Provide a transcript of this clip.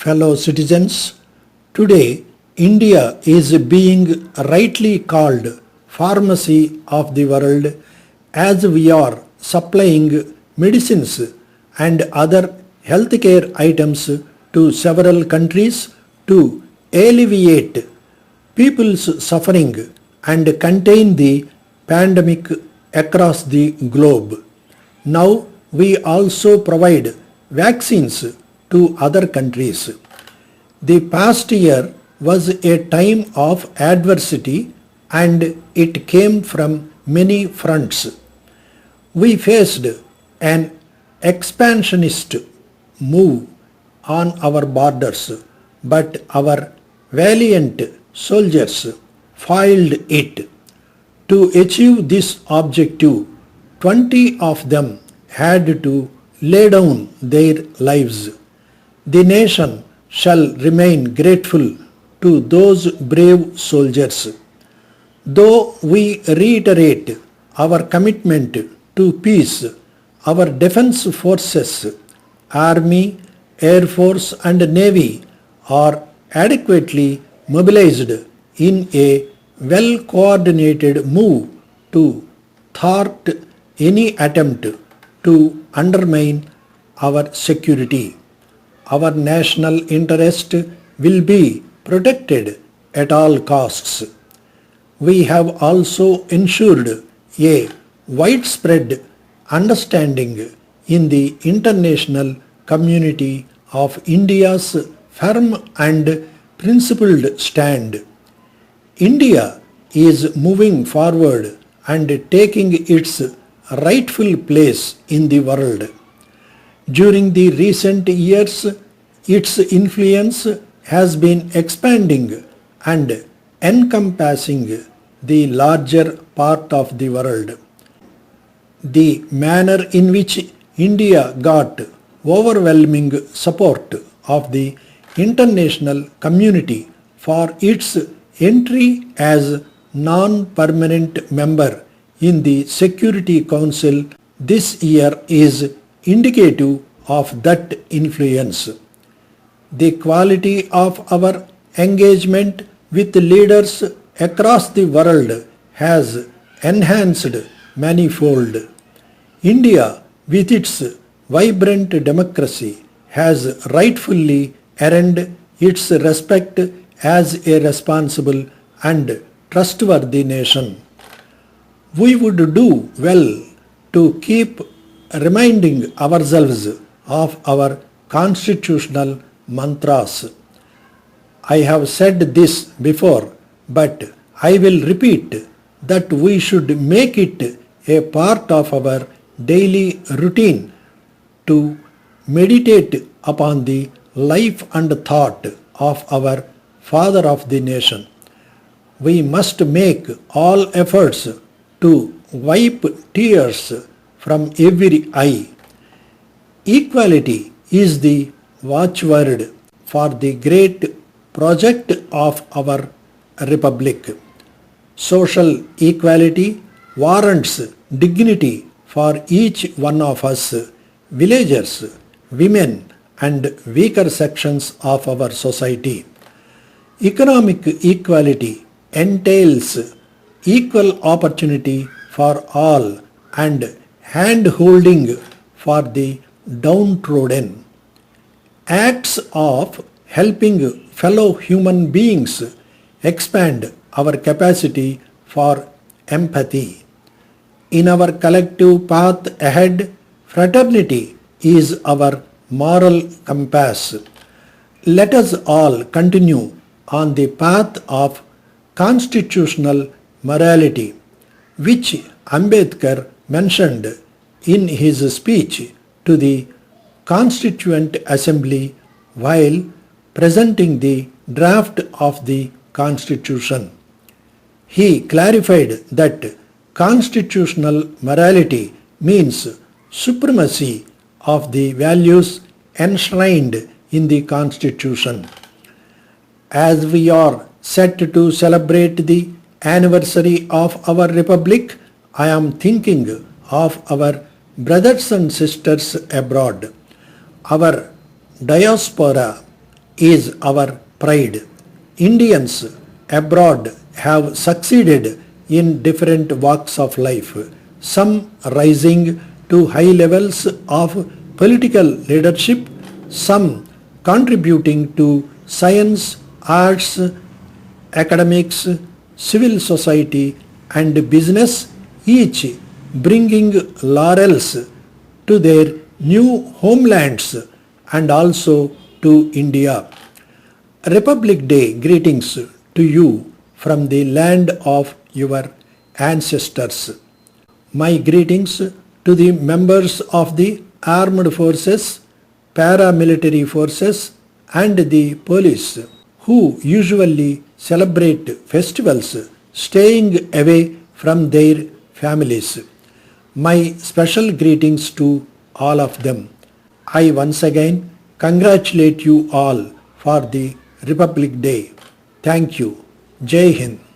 fellow citizens. Today, India is being rightly called pharmacy of the world as we are supplying medicines and other healthcare items to several countries to alleviate people's suffering and contain the pandemic across the globe. Now we also provide vaccines to other countries. The past year was a time of adversity and it came from many fronts. We faced an expansionist move on our borders, but our valiant soldiers foiled it. To achieve this objective, 20 of them had to lay down their lives. The nation shall remain grateful to those brave soldiers. Though we reiterate our commitment to peace, our defense forces, Army, Air Force and Navy are adequately mobilized in a well-coordinated move to thwart any attempt to undermine our security. Our national interest will be protected at all costs. We have also ensured a widespread understanding in the international community of India's firm and principled stand. India is moving forward and taking its rightful place in the world. During the recent years, its influence has been expanding and encompassing the larger part of the world. The manner in which India got overwhelming support of the international community for its entry as non-permanent member in the Security Council this year is indicative of that influence. The quality of our engagement with leaders across the world has enhanced manifold. India, with its vibrant democracy, has rightfully earned its respect as a responsible and trustworthy nation. We would do well to keep reminding ourselves of our constitutional mantras. I have said this before, but I will repeat that we should make it a part of our daily routine to meditate upon the life and thought of our Father of the nation. We must make all efforts to wipe tears from every eye. Equality is the watchword for the great project of our republic. Social equality warrants dignity for each one of us, villagers, women and weaker sections of our society. Economic equality entails equal opportunity for all and hand-holding for the downtrodden. Acts of helping fellow human beings expand our capacity for empathy. In our collective path ahead, fraternity is our moral compass. Let us all continue on the path of constitutional morality, which Ambedkar mentioned in his speech to the Constituent Assembly while presenting the draft of the Constitution. He clarified that constitutional morality means supremacy of the values enshrined in the Constitution. As we are set to celebrate the anniversary of our republic, I am thinking of our brothers and sisters abroad, our diaspora, is our pride. Indians abroad have succeeded in different walks of life, some rising to high levels of political leadership, some contributing to science, arts, academics, civil society, and business, each bringing laurels to their new homelands and also to India. Republic Day greetings to you from the land of your ancestors. My greetings to the members of the armed forces, paramilitary forces, and the police who usually celebrate festivals staying away from their families. My special greetings to all of them. I once again congratulate you all for the Republic Day. Thank you. Jai Hind.